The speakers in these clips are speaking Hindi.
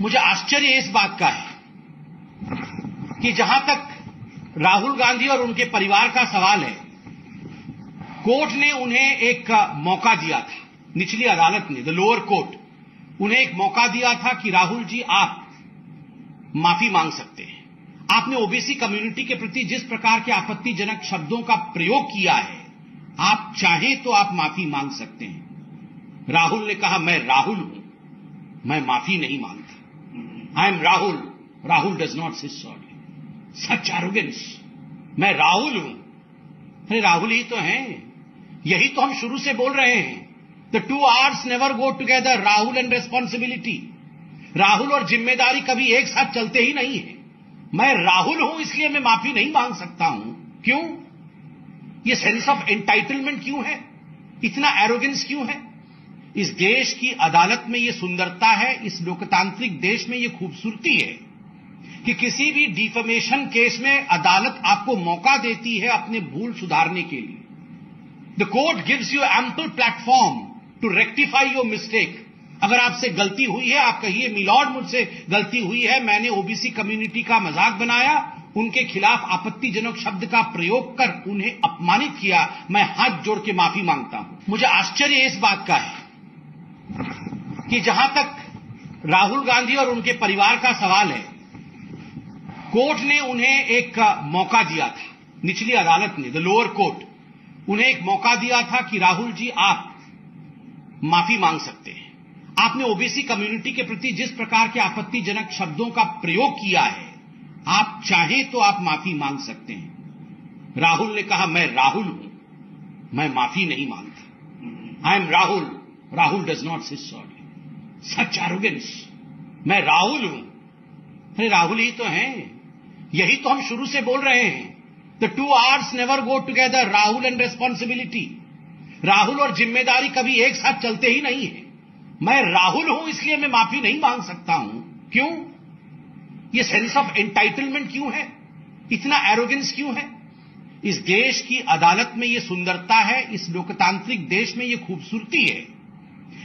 मुझे आश्चर्य इस बात का है कि जहां तक राहुल गांधी और उनके परिवार का सवाल है, कोर्ट ने उन्हें एक मौका दिया था, निचली अदालत ने, द लोअर कोर्ट, उन्हें एक मौका दिया था कि राहुल जी आप माफी मांग सकते हैं। आपने ओबीसी कम्युनिटी के प्रति जिस प्रकार के आपत्तिजनक शब्दों का प्रयोग किया है, आप चाहें तो आप माफी मांग सकते हैं। राहुल ने कहा, मैं राहुल हूं, मैं माफी नहीं मांगता। I am Rahul, Rahul does not से सॉरी। सच एरोगेंस, मैं राहुल हूं। अरे राहुल ही तो हैं, यही तो हम शुरू से बोल रहे हैं। The two arts never go together, Rahul and responsibility. Rahul और जिम्मेदारी कभी एक साथ चलते ही नहीं है। मैं राहुल हूं इसलिए मैं माफी नहीं मांग सकता हूं। क्यों? ये सेंस ऑफ एंटाइटलमेंट क्यों है? इतना एरोगेंस क्यों है? इस देश की अदालत में ये सुंदरता है, इस लोकतांत्रिक देश में ये खूबसूरती है कि किसी भी डिफेमेशन केस में अदालत आपको मौका देती है अपने भूल सुधारने के लिए। The court gives you ample platform to rectify your mistake. अगर आपसे गलती हुई है, आप कहिए मिलॉर्ड मुझसे गलती हुई है, मैंने ओबीसी कम्युनिटी का मजाक बनाया, उनके खिलाफ आपत्तिजनक शब्द का प्रयोग कर उन्हें अपमानित किया, मैं हाथ जोड़ के माफी मांगता हूं। मुझे आश्चर्य इस बात का है कि जहां तक राहुल गांधी और उनके परिवार का सवाल है, कोर्ट ने उन्हें एक मौका दिया था, निचली अदालत ने, द लोअर कोर्ट, उन्हें एक मौका दिया था कि राहुल जी आप माफी मांग सकते हैं। आपने ओबीसी कम्युनिटी के प्रति जिस प्रकार के आपत्तिजनक शब्दों का प्रयोग किया है, आप चाहें तो आप माफी मांग सकते हैं। राहुल ने कहा, मैं राहुल हूं, मैं माफी नहीं मांगता। I am Rahul, Rahul does not से सॉरी। सच एरोगेंस, मैं राहुल हूं। अरे राहुल ही तो हैं, यही तो हम शुरू से बोल रहे हैं। The two arts never go together, Rahul and responsibility. Rahul और जिम्मेदारी कभी एक साथ चलते ही नहीं है। मैं राहुल हूं इसलिए मैं माफी नहीं मांग सकता हूं। क्यों? ये सेंस ऑफ एंटाइटलमेंट क्यों है? इतना एरोगेंस क्यों है? इस देश की अदालत में ये सुंदरता है, इस लोकतांत्रिक देश में ये खूबसूरती है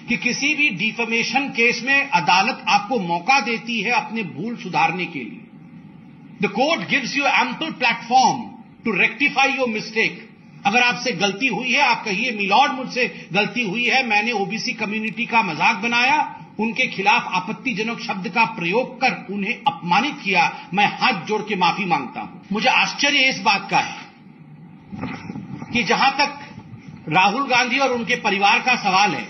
कि किसी भी डिफेमेशन केस में अदालत आपको मौका देती है अपने भूल सुधारने के लिए। The court gives you ample platform to rectify your mistake. अगर आपसे गलती हुई है, आप कहिए मिलॉर्ड मुझसे गलती हुई है, मैंने ओबीसी कम्युनिटी का मजाक बनाया, उनके खिलाफ आपत्तिजनक शब्द का प्रयोग कर उन्हें अपमानित किया, मैं हाथ जोड़ के माफी मांगता हूं। मुझे आश्चर्य इस बात का है कि जहां तक राहुल गांधी और उनके परिवार का सवाल है,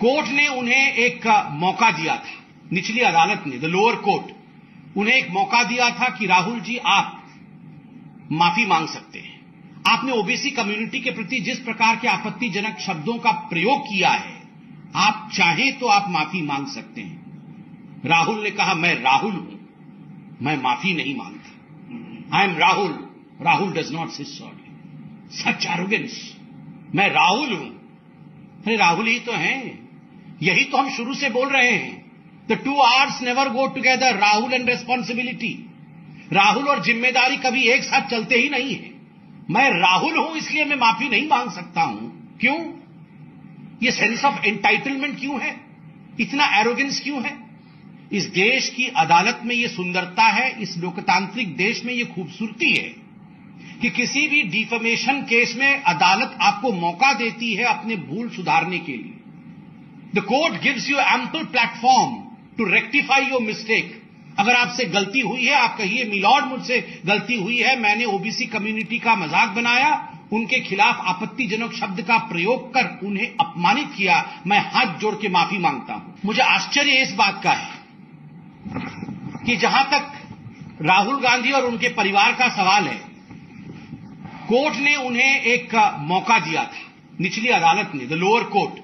कोर्ट ने उन्हें एक मौका दिया था, निचली अदालत ने, द लोअर कोर्ट, उन्हें एक मौका दिया था कि राहुल जी आप माफी मांग सकते हैं। आपने ओबीसी कम्युनिटी के प्रति जिस प्रकार के आपत्तिजनक शब्दों का प्रयोग किया है, आप चाहें तो आप माफी मांग सकते हैं। राहुल ने कहा, मैं राहुल हूं, मैं माफी नहीं मांगता। I am Rahul, Rahul does not से सॉरी। सच एरोगेंस, मैं राहुल हूं। अरे राहुल ही तो हैं, यही तो हम शुरू से बोल रहे हैं। The two arts never go together, Rahul and responsibility. Rahul और जिम्मेदारी कभी एक साथ चलते ही नहीं है। मैं राहुल हूं इसलिए मैं माफी नहीं मांग सकता हूं। क्यों? ये सेंस ऑफ एंटाइटलमेंट क्यों है? इतना एरोगेंस क्यों है? इस देश की अदालत में ये सुंदरता है, इस लोकतांत्रिक देश में ये खूबसूरती है कि किसी भी डिफेमेशन केस में अदालत आपको मौका देती है अपने भूल सुधारने के लिए। The court gives you ample platform to rectify your mistake. अगर आपसे गलती हुई है, आप कहिए मिलॉर्ड मुझसे गलती हुई है, मैंने ओबीसी कम्युनिटी का मजाक बनाया, उनके खिलाफ आपत्तिजनक शब्द का प्रयोग कर उन्हें अपमानित किया, मैं हाथ जोड़ के माफी मांगता हूं। मुझे आश्चर्य इस बात का है कि जहां तक राहुल गांधी और उनके परिवार का सवाल है, कोर्ट ने उन्हें एक मौका दिया था, निचली अदालत ने, द लोअर कोर्ट,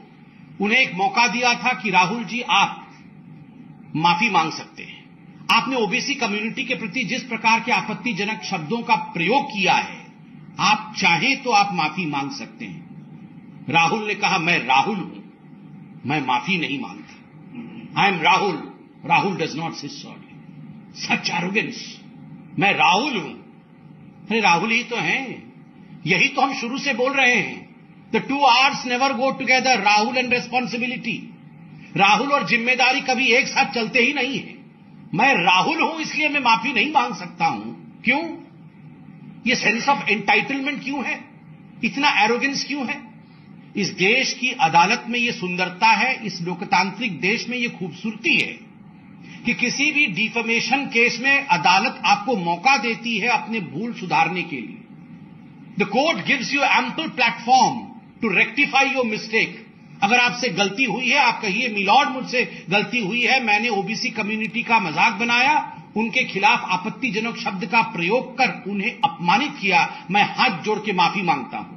उन्हें एक मौका दिया था कि राहुल जी आप माफी मांग सकते हैं। आपने ओबीसी कम्युनिटी के प्रति जिस प्रकार के आपत्तिजनक शब्दों का प्रयोग किया है, आप चाहें तो आप माफी मांग सकते हैं। राहुल ने कहा, मैं राहुल हूं, मैं माफी नहीं मांगता। I am Rahul, Rahul does not से सॉरी। सच एरोगेंस, मैं राहुल हूं। अरे राहुल ही तो हैं, यही तो हम शुरू से बोल रहे हैं। The two arts never go together, Rahul and responsibility. Rahul और जिम्मेदारी कभी एक साथ चलते ही नहीं है। मैं राहुल हूं इसलिए मैं माफी नहीं मांग सकता हूं। क्यों? ये सेंस ऑफ एंटाइटलमेंट क्यों है? इतना एरोगेंस क्यों है? इस देश की अदालत में ये सुंदरता है, इस लोकतांत्रिक देश में ये खूबसूरती है कि किसी भी डिफेमेशन केस में अदालत आपको मौका देती है अपने भूल सुधारने के लिए। The court gives you ample platform to rectify your mistake. अगर आपसे गलती हुई है, आप कहिए मिलॉर्ड मुझसे गलती हुई है, मैंने ओबीसी कम्युनिटी का मजाक बनाया, उनके खिलाफ आपत्तिजनक शब्द का प्रयोग कर उन्हें अपमानित किया, मैं हाथ जोड़ के माफी मांगता हूं।